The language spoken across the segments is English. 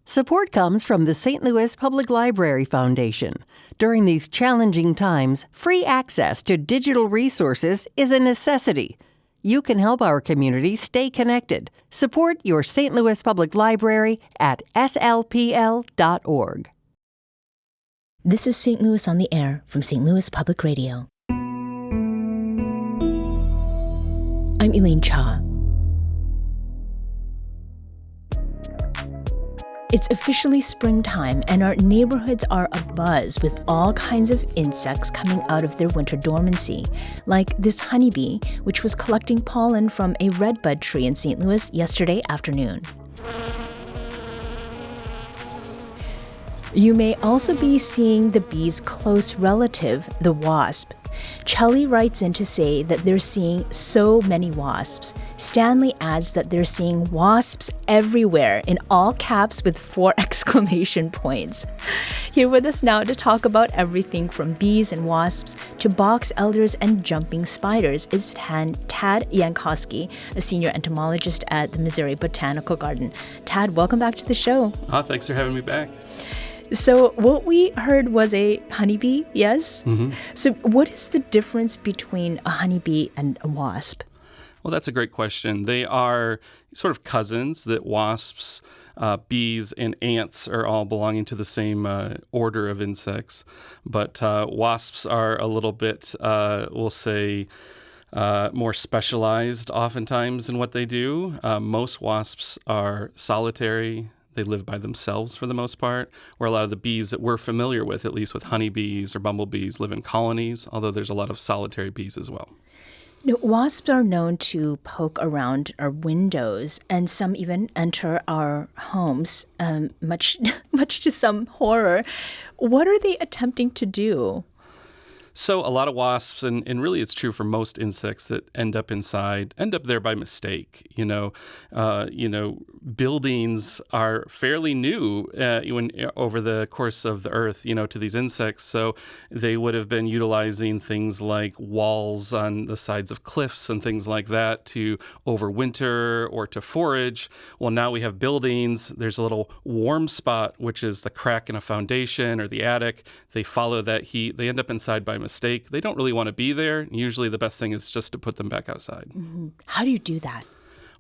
Support comes from the St. Louis Public Library Foundation. During these challenging times, free access to digital resources is a necessity. You can help our community stay connected. Support your St. Louis Public Library at slpl.org. This is St. Louis on the Air from St. Louis Public Radio. I'm Elaine Cha. It's officially springtime, and our neighborhoods are abuzz with all kinds of insects coming out of their winter dormancy, like this honeybee, which was collecting pollen from a redbud tree in St. Louis yesterday afternoon. You may also be seeing the bee's close relative, the wasp. Chelly writes in to say that they're seeing so many wasps. Stanley adds that they're seeing wasps everywhere, in all caps with 4 exclamation points. Here with us now to talk about everything from bees and wasps to box elders and jumping spiders is Tad Yankoski, a senior entomologist at the Missouri Botanical Garden. Tad, welcome back to the show. Thanks for having me back. So what we heard was a honeybee, yes? Mm-hmm. So what is the difference between a honeybee and a wasp? Well, that's a great question. They are sort of cousins, that wasps, bees, and ants are all belonging to the same order of insects. But wasps are a little bit, we'll say, more specialized oftentimes in what they do. Most wasps are solitary. They live by themselves for the most part, where a lot of the bees that we're familiar with, at least with honeybees or bumblebees, live in colonies, although there's a lot of solitary bees as well. Now, wasps are known to poke around our windows, and some even enter our homes, much to some horror. What are they attempting to do? So a lot of wasps, and really it's true for most insects that end up there by mistake. Buildings are fairly new over the course of the earth, to these insects. So they would have been utilizing things like walls on the sides of cliffs and things like that to overwinter or to forage. Well, now we have buildings. There's a little warm spot, which is the crack in a foundation or the attic. They follow that heat. They end up inside by mistake. They don't really want to be there. Usually the best thing is just to put them back outside. Mm-hmm. How do you do that?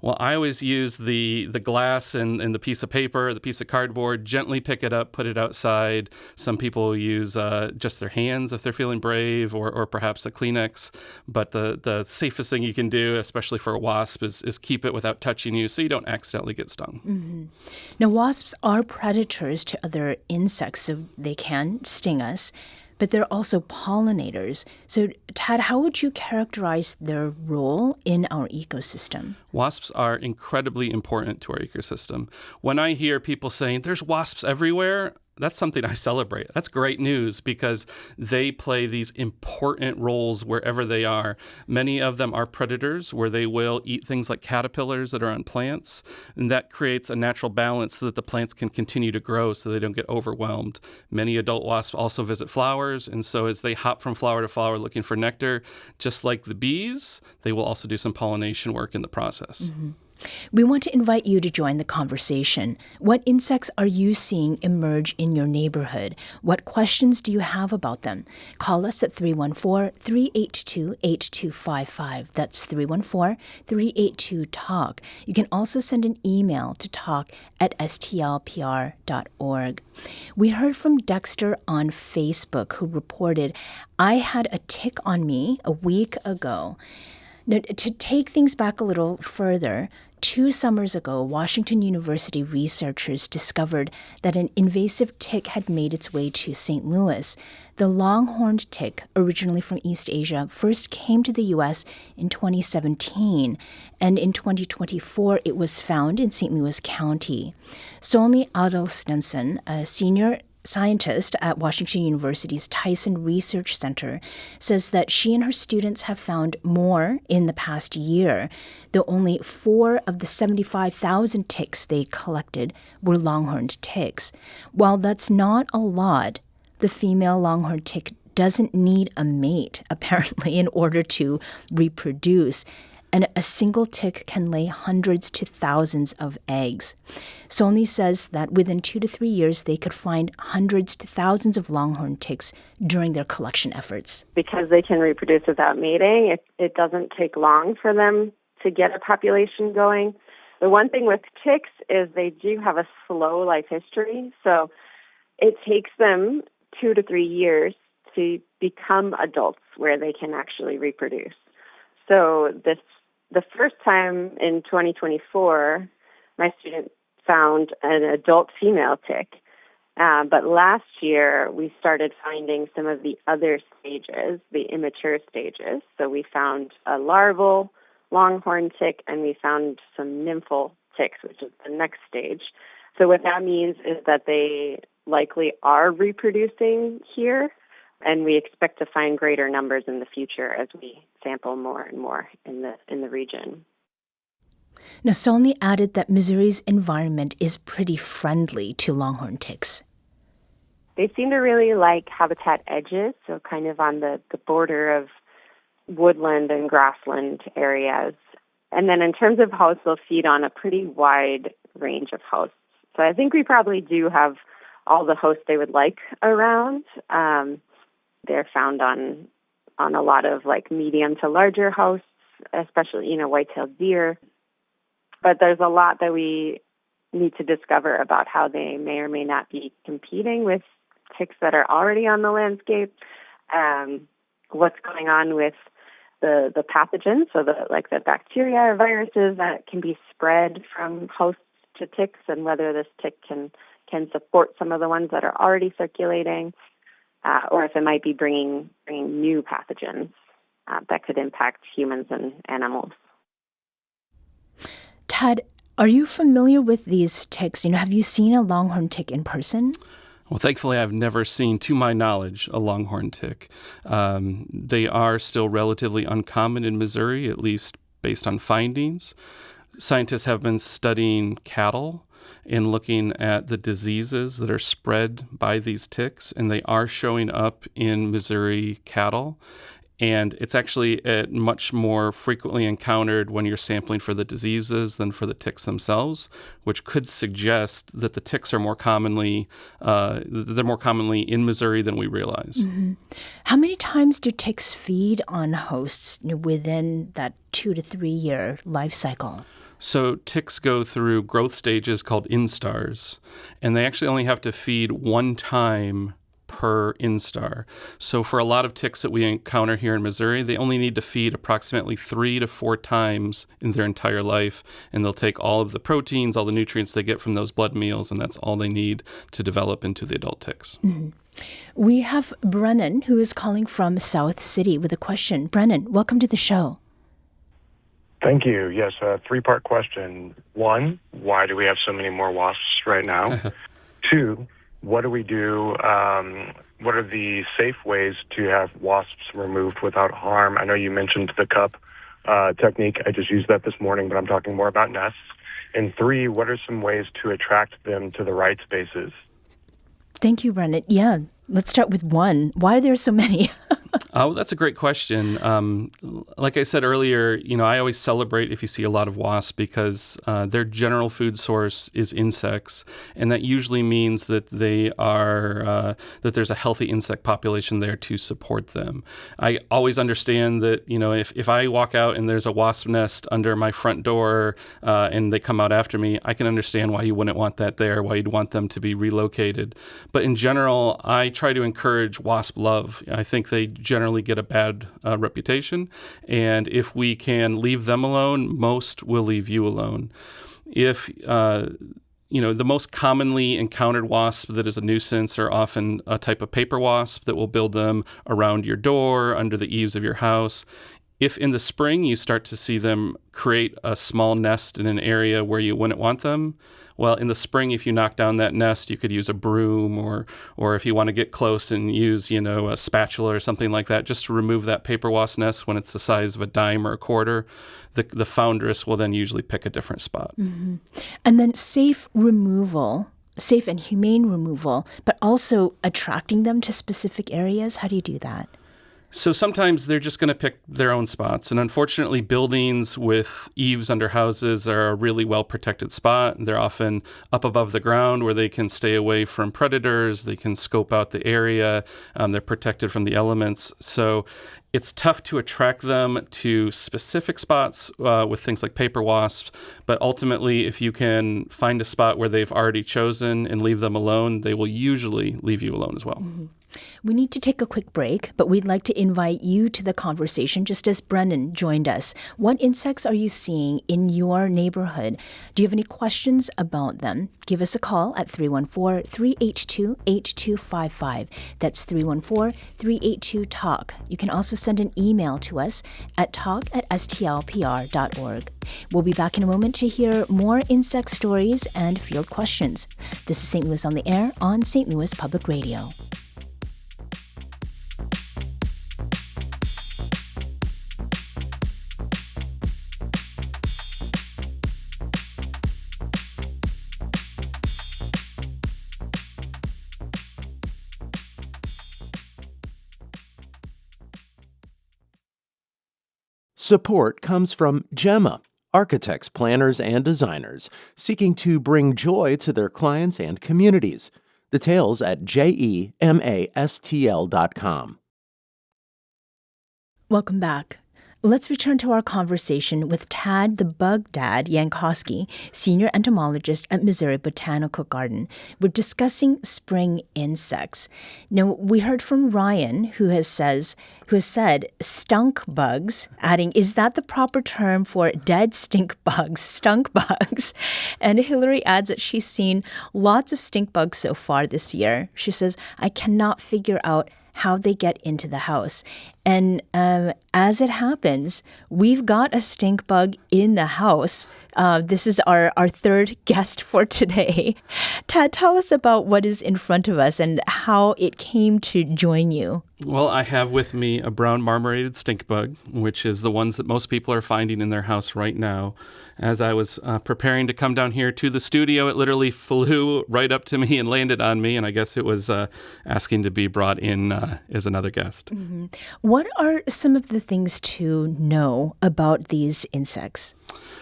Well, I always use the glass and the piece of paper, the piece of cardboard, gently pick it up, put it outside. Some people use just their hands if they're feeling brave, or perhaps a Kleenex. But the safest thing you can do, especially for a wasp, is keep it without touching you so you don't accidentally get stung. Mm-hmm. Now, wasps are predators to other insects, so they can sting us. But they're also pollinators. So, Tad, how would you characterize their role in our ecosystem? Wasps are incredibly important to our ecosystem. When I hear people saying, there's wasps everywhere, that's something I celebrate. That's great news because they play these important roles wherever they are. Many of them are predators, where they will eat things like caterpillars that are on plants, and that creates a natural balance so that the plants can continue to grow so they don't get overwhelmed. Many adult wasps also visit flowers, and so as they hop from flower to flower looking for nectar, just like the bees, they will also do some pollination work in the process. Mm-hmm. We want to invite you to join the conversation. What insects are you seeing emerge in your neighborhood? What questions do you have about them? Call us at 314-382-8255. That's 314-382-TALK. You can also send an email to talk@stlpr.org. We heard from Dexter on Facebook, who reported, I had a tick on me a week ago. Now, to take things back a little further, 2 summers ago, Washington University researchers discovered that an invasive tick had made its way to St. Louis. The long-horned tick, originally from East Asia, first came to the U.S. in 2017, and in 2024 it was found in St. Louis County. Sonny Adelstensen, a senior scientist at Washington University's Tyson Research Center, says that she and her students have found more in the past year, though only 4 of the 75,000 ticks they collected were longhorned ticks. While that's not a lot, the female longhorned tick doesn't need a mate, apparently, in order to reproduce. and a single tick can lay hundreds to thousands of eggs. Solney says that within 2 to 3 years, they could find hundreds to thousands of longhorn ticks during their collection efforts. Because they can reproduce without mating, it doesn't take long for them to get a population going. The one thing with ticks is they do have a slow life history, so it takes them 2 to 3 years to become adults where they can actually reproduce. So the first time in 2024, my student found an adult female tick. But last year, we started finding some of the other stages, the immature stages. So we found a larval longhorn tick, and we found some nymphal ticks, which is the next stage. So what that means is that they likely are reproducing here, and we expect to find greater numbers in the future as we sample more and more in the region. Now, Solney added that Missouri's environment is pretty friendly to longhorn ticks. They seem to really like habitat edges, so kind of on the border of woodland and grassland areas. And then in terms of hosts, they'll feed on a pretty wide range of hosts. So I think we probably do have all the hosts they would like around. They're found on a lot of like medium to larger hosts, especially, white-tailed deer. But there's a lot that we need to discover about how they may or may not be competing with ticks that are already on the landscape. What's going on with the pathogens, so the bacteria or viruses that can be spread from hosts to ticks, and whether this tick can support some of the ones that are already circulating, or if it might be bringing new pathogens that could impact humans and animals. Tad, are you familiar with these ticks? Have you seen a longhorn tick in person? Well, thankfully, I've never seen, to my knowledge, a longhorn tick. They are still relatively uncommon in Missouri, at least based on findings. Scientists have been studying cattle and looking at the diseases that are spread by these ticks, and they are showing up in Missouri cattle. And it's actually much more frequently encountered when you're sampling for the diseases than for the ticks themselves, which could suggest that the ticks are more commonly in Missouri than we realize. Mm-hmm. How many times do ticks feed on hosts within that 2 to 3 year life cycle? So ticks go through growth stages called instars, and they actually only have to feed one time per instar. So for a lot of ticks that we encounter here in Missouri, they only need to feed approximately 3 to 4 times in their entire life, and they'll take all of the proteins, all the nutrients they get from those blood meals, and that's all they need to develop into the adult ticks. Mm-hmm. We have Brennan, who is calling from South City with a question. Brennan, welcome to the show. Thank you. Yes, a 3-part question. 1, why do we have so many more wasps right now? 2, what do we do? What are the safe ways to have wasps removed without harm? I know you mentioned the cup technique. I just used that this morning, but I'm talking more about nests. And 3, what are some ways to attract them to the right spaces? Thank you, Brennan. Yeah, let's start with 1. Why are there so many? Oh, that's a great question. Like I said earlier, I always celebrate if you see a lot of wasps because their general food source is insects, and that usually means that they are that there's a healthy insect population there to support them. I always understand that if I walk out and there's a wasp nest under my front door and they come out after me, I can understand why you wouldn't want that there, why you'd want them to be relocated. But in general, I try to encourage wasp love. I think they generally get a bad reputation, and if we can leave them alone, most will leave you alone. If the most commonly encountered wasp that is a nuisance are often a type of paper wasp that will build them around your door, under the eaves of your house. If in the spring you start to see them create a small nest in an area where you wouldn't want them, well, in the spring, if you knock down that nest, you could use a broom or if you want to get close and use, a spatula or something like that, just to remove that paper wasp nest when it's the size of a dime or a quarter. The foundress will then usually pick a different spot. Mm-hmm. And then safe and humane removal, but also attracting them to specific areas. How do you do that? So sometimes they're just going to pick their own spots. And unfortunately, buildings with eaves under houses are a really well-protected spot. They're often up above the ground where they can stay away from predators. They can scope out the area. They're protected from the elements. So it's tough to attract them to specific spots with things like paper wasps. But ultimately, if you can find a spot where they've already chosen and leave them alone, they will usually leave you alone as well. Mm-hmm. We need to take a quick break, but we'd like to invite you to the conversation just as Brennan joined us. What insects are you seeing in your neighborhood? Do you have any questions about them? Give us a call at 314-382-8255. That's 314-382-TALK. You can also send an email to us at talk@stlpr.org. We'll be back in a moment to hear more insect stories and field questions. This is St. Louis on the Air on St. Louis Public Radio. Support comes from Gemma, architects, planners, and designers seeking to bring joy to their clients and communities. Details at gemastl.com. Welcome back. Let's return to our conversation with Tad the Bug Dad Yankoski, senior entomologist at Missouri Botanical Garden. We're discussing spring insects. Now, we heard from Ryan, who has said stunk bugs, adding, is that the proper term for dead stink bugs, stunk bugs? And Hillary adds that she's seen lots of stink bugs so far this year. She says, I cannot figure out how they get into the house. And as it happens, we've got a stink bug in the house. This is our third guest for today. Tad, tell us about what is in front of us and how it came to join you. Well, I have with me a brown marmorated stink bug, which is the ones that most people are finding in their house right now. As I was preparing to come down here to the studio, it literally flew right up to me and landed on me, and I guess it was asking to be brought in as another guest. Mm-hmm. What are some of the things to know about these insects?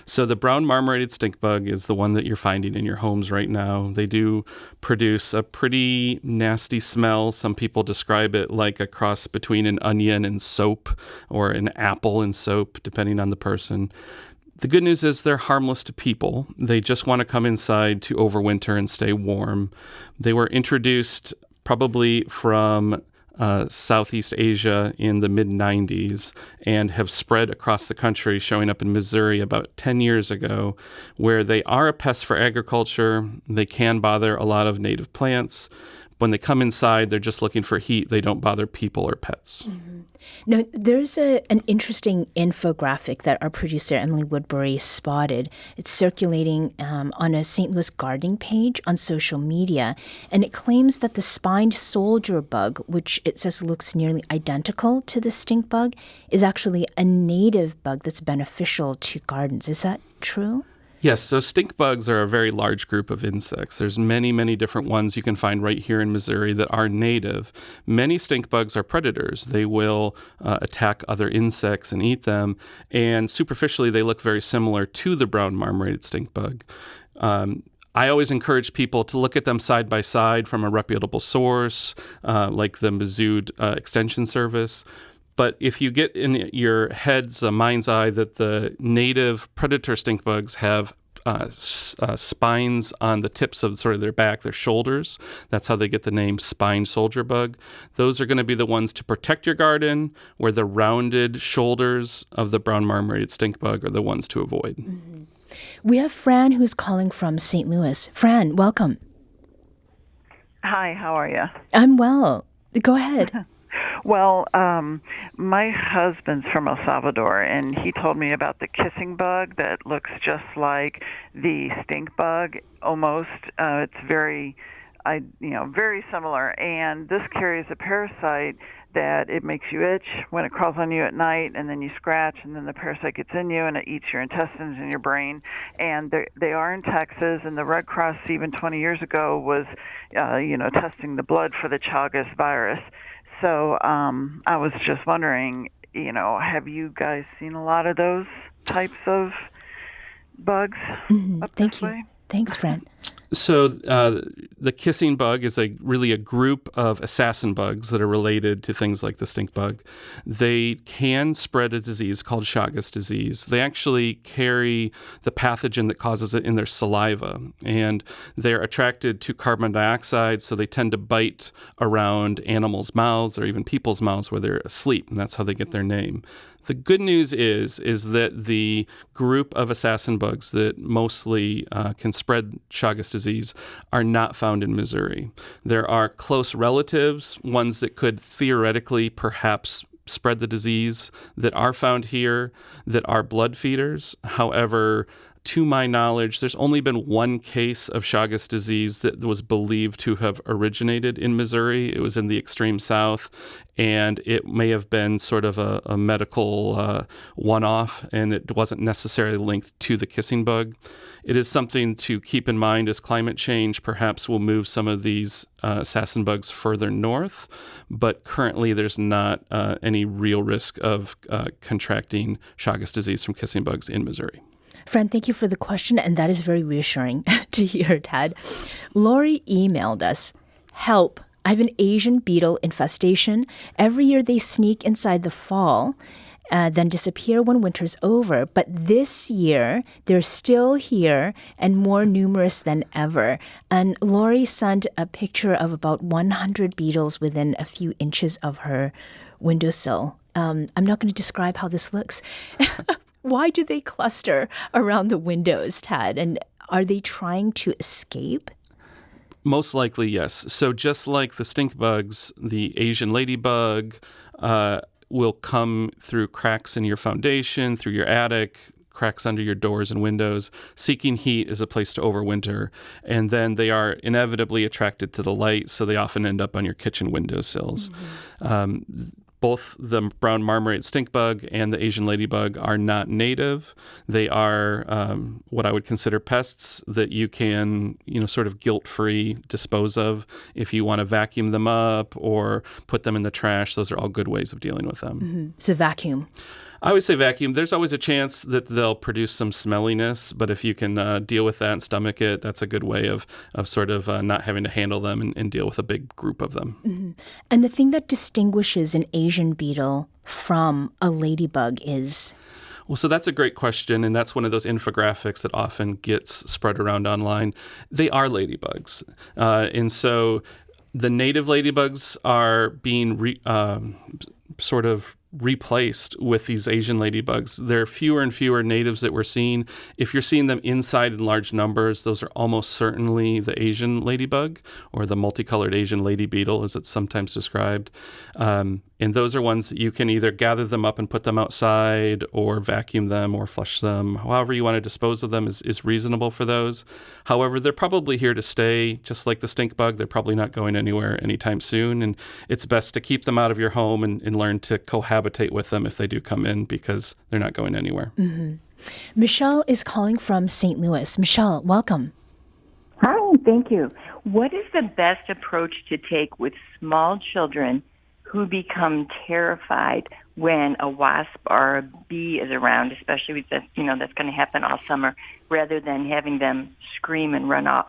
So the brown marmorated stink bug is the one that you're finding in your homes right now. They do produce a pretty nasty smell. Some people describe it like a cross between an onion and soap or an apple and soap, depending on the person. The good news is they're harmless to people. They just want to come inside to overwinter and stay warm. They were introduced probably from Southeast Asia in the mid-90s and have spread across the country, showing up in Missouri about 10 years ago, where they are a pest for agriculture. They can bother a lot of native plants. When they come inside, they're just looking for heat. They don't bother people or pets. Mm-hmm. Now, there's an interesting infographic that our producer, Emily Woodbury, spotted. It's circulating on a St. Louis gardening page on social media, and it claims that the spined soldier bug, which it says looks nearly identical to the stink bug, is actually a native bug that's beneficial to gardens. Is that true? Yes, so stink bugs are a very large group of insects. There's many, many different ones you can find right here in Missouri that are native. Many stink bugs are predators. They will attack other insects and eat them, and superficially they look very similar to the brown marmorated stink bug. I always encourage people to look at them side by side from a reputable source, like the Mizzou Extension Service. But if you get in your head's mind's eye that the native predator stink bugs have spines on the tips of sort of their back, their shoulders, that's how they get the name spined soldier bug. Those are going to be the ones to protect your garden, where the rounded shoulders of the brown marmorated stink bug are the ones to avoid. Mm-hmm. We have Fran who's calling from St. Louis. Fran, welcome. Hi, how are you? I'm well. Go ahead. Well, my husband's from El Salvador, and he told me about the kissing bug that looks just like the stink bug, almost. It's very similar. And this carries a parasite that it makes you itch when it crawls on you at night, and then you scratch, and then the parasite gets in you, and it eats your intestines and your brain. And they are in Texas, and the Red Cross even 20 years ago was, testing the blood for the Chagas virus. So I was just wondering, have you guys seen a lot of those types of bugs up Thank this you. way? Thanks, Fran. So the kissing bug is really a group of assassin bugs that are related to things like the stink bug. They can spread a disease called Chagas disease. They actually carry the pathogen that causes it in their saliva, and they're attracted to carbon dioxide, so they tend to bite around animals' mouths or even people's mouths where they're asleep, and that's how they get their name. The good news is that the group of assassin bugs that mostly can spread Chagas disease are not found in Missouri. There are close relatives, ones that could theoretically perhaps spread the disease, that are found here, that are blood feeders. However, to my knowledge, there's only been one case of Chagas disease that was believed to have originated in Missouri. It was in the extreme south, and it may have been sort of a medical one-off, and it wasn't necessarily linked to the kissing bug. It is something to keep in mind as climate change perhaps will move some of these assassin bugs further north, but currently there's not any real risk of contracting Chagas disease from kissing bugs in Missouri. Fran, thank you for the question, and that is very reassuring to hear, Tad. Lori emailed us, "Help, I have an Asian beetle infestation. Every year they sneak inside the fall, then disappear when winter's over. But this year, they're still here and more numerous than ever." And Lori sent a picture of about 100 beetles within a few inches of her windowsill. I'm not going to describe how this looks. Why do they cluster around the windows, Tad? And are they trying to escape? Most likely, yes. So just like the stink bugs, the Asian ladybug will come through cracks in your foundation, through your attic, cracks under your doors and windows, seeking heat as a place to overwinter. And then they are inevitably attracted to the light, so they often end up on your kitchen windowsills. Both the brown marmorated stink bug and the Asian ladybug are not native. They are what I would consider pests that you can, sort of guilt-free dispose of. If you want to vacuum them up or put them in the trash, those are all good ways of dealing with them. So vacuum. I always say vacuum. There's always a chance that they'll produce some smelliness, but if you can deal with that and stomach it, that's a good way of sort of not having to handle them and deal with a big group of them. And the thing that distinguishes an Asian beetle from a ladybug is? Well, so that's a great question, and that's one of those infographics that often gets spread around online. They are ladybugs. And so the native ladybugs are being sort of replaced with these Asian ladybugs. There are fewer and fewer natives that we're seeing. If you're seeing them inside in large numbers, those are almost certainly the Asian ladybug or the multicolored Asian lady beetle, as it's sometimes described. And those are ones that you can either gather them up and put them outside or vacuum them or flush them. However you want to dispose of them is reasonable for those. However, they're probably here to stay, just like the stink bug. They're probably not going anywhere anytime soon. And it's best to keep them out of your home and learn to cohabitate with them if they do come in, because they're not going anywhere. Michelle is calling from St. Louis. Michelle, welcome. Hi, thank you. What is the best approach to take with small children who become terrified when a wasp or a bee is around, especially with that's going to happen all summer, rather than having them scream and run off?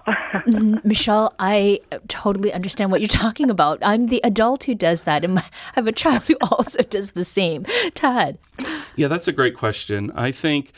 Michelle, I totally understand what you're talking about. I'm the adult who does that, and I have a child who also does the same. Tad. Yeah, that's a great question. I think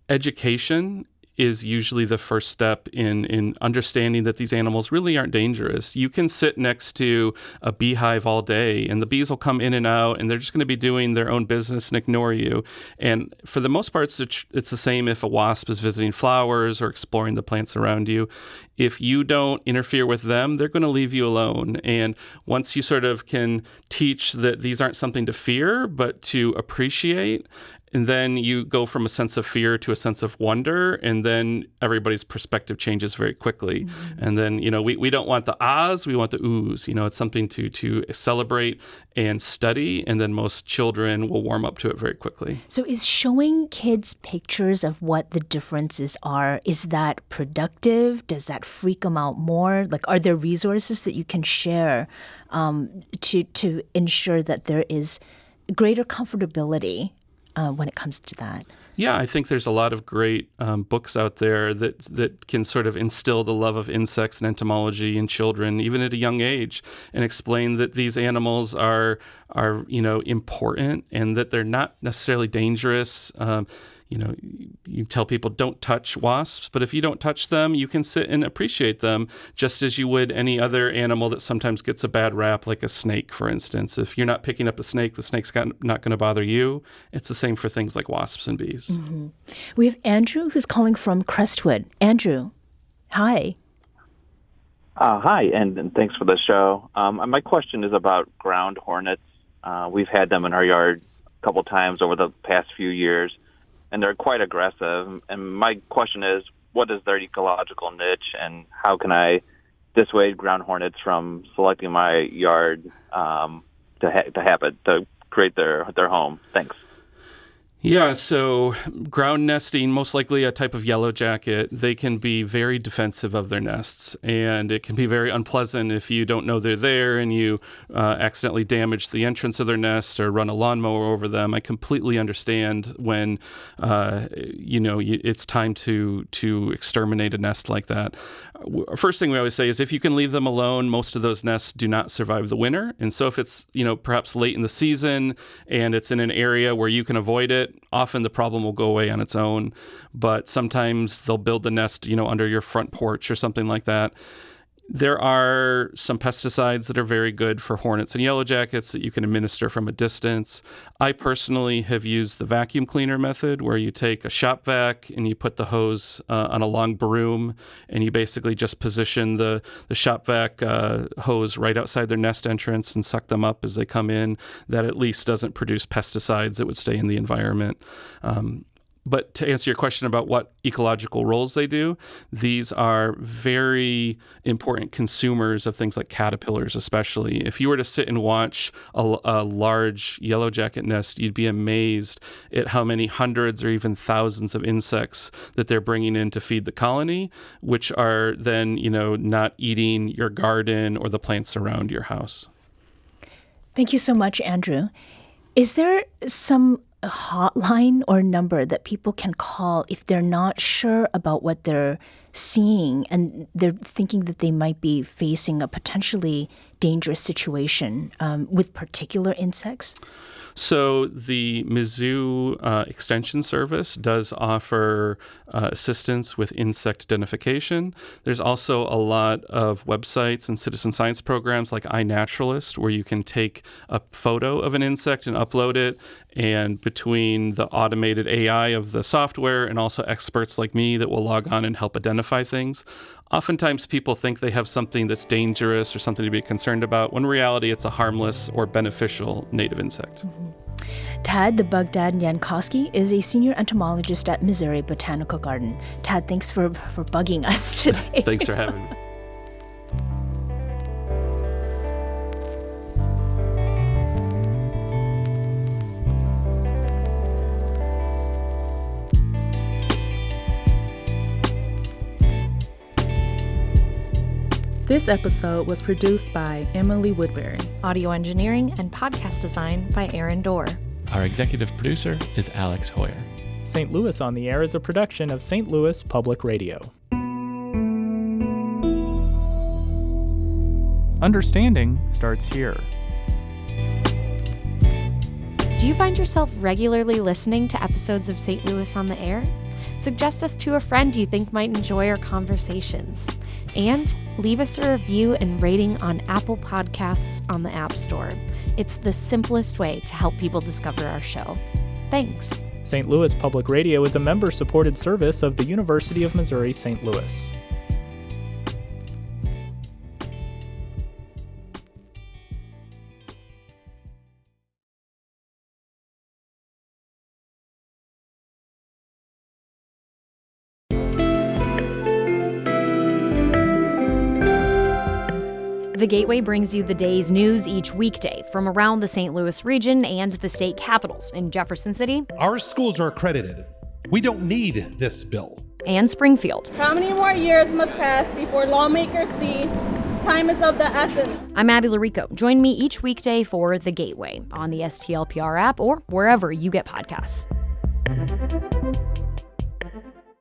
education is usually the first step in understanding that these animals really aren't dangerous. You can sit next to a beehive all day, and the bees will come in and out, and they're just going to be doing their own business and ignore you. And for the most part, it's the same if a wasp is visiting flowers or exploring the plants around you. If you don't interfere with them, they're going to leave you alone. And once you sort of can teach that these aren't something to fear, but to appreciate, And then you go from a sense of fear to a sense of wonder, and then everybody's perspective changes very quickly. And then, we don't want the ahs, we want the oohs. It's something to celebrate and study, and then most children will warm up to it very quickly. So is showing kids pictures of what the differences are, is that productive? Does that freak them out more? Like, are there resources that you can share to ensure that there is greater comfortability when it comes to that? Yeah, I think there's a lot of great books out there that can sort of instill the love of insects and entomology in children, even at a young age, and explain that these animals are important and that they're not necessarily dangerous. You tell people don't touch wasps, but if you don't touch them, you can sit and appreciate them just as you would any other animal that sometimes gets a bad rap, like a snake, for instance. If you're not picking up a snake, the snake's not going to bother you. It's the same for things like wasps and bees. We have Andrew who's calling from Crestwood. Andrew, hi. Hi, and thanks for the show. My question is about ground hornets. We've had them in our yard a couple times over the past few years, and they're quite aggressive. And my question is, what is their ecological niche, and how can I dissuade ground hornets from selecting my yard to create their home? Thanks. Yeah, so ground nesting, most likely a type of yellow jacket, they can be very defensive of their nests, and it can be very unpleasant if you don't know they're there and you accidentally damage the entrance of their nest or run a lawnmower over them. I completely understand when, it's time to exterminate a nest like that. First thing we always say is if you can leave them alone, most of those nests do not survive the winter. And so if it's, perhaps late in the season and it's in an area where you can avoid it, often the problem will go away on its own. But sometimes they'll build the nest, under your front porch or something like that. There are some pesticides that are very good for hornets and yellow jackets that you can administer from a distance. I personally have used the vacuum cleaner method, where you take a shop vac and you put the hose on a long broom, and you basically just position the shop vac hose right outside their nest entrance and suck them up as they come in. That at least doesn't produce pesticides that would stay in the environment. But to answer your question about what ecological roles they do, these are very important consumers of things like caterpillars, especially. If you were to sit and watch a large yellow jacket nest, you'd be amazed at how many hundreds or even thousands of insects that they're bringing in to feed the colony, which are then, not eating your garden or the plants around your house. Thank you so much, Andrew. Is there some hotline or number that people can call if they're not sure about what they're seeing and they're thinking that they might be facing a potentially dangerous situation with particular insects? So the Mizzou Extension Service does offer assistance with insect identification. There's also a lot of websites and citizen science programs like iNaturalist, where you can take a photo of an insect and upload it. And between the automated AI of the software and also experts like me that will log on and help identify things, oftentimes people think they have something that's dangerous or something to be concerned about, when in reality it's a harmless or beneficial native insect. Tad, the bug dad Yankoski, is a senior entomologist at Missouri Botanical Garden. Tad, thanks for bugging us today. Thanks for having me. This episode was produced by Emily Woodbury. Audio engineering and podcast design by Aaron Dorr. Our executive producer is Alex Hoyer. St. Louis on the Air is a production of St. Louis Public Radio. Understanding starts here. Do you find yourself regularly listening to episodes of St. Louis on the Air? Suggest us to a friend you think might enjoy our conversations. And leave us a review and rating on Apple Podcasts on the App Store. It's the simplest way to help people discover our show. Thanks. St. Louis Public Radio is a member-supported service of the University of Missouri St. Louis. The Gateway brings you the day's news each weekday from around the St. Louis region and the state capitals in Jefferson City. Our schools are accredited. We don't need this bill. And Springfield. How many more years must pass before lawmakers see time is of the essence? I'm Abby Larico. Join me each weekday for The Gateway on the STLPR app or wherever you get podcasts.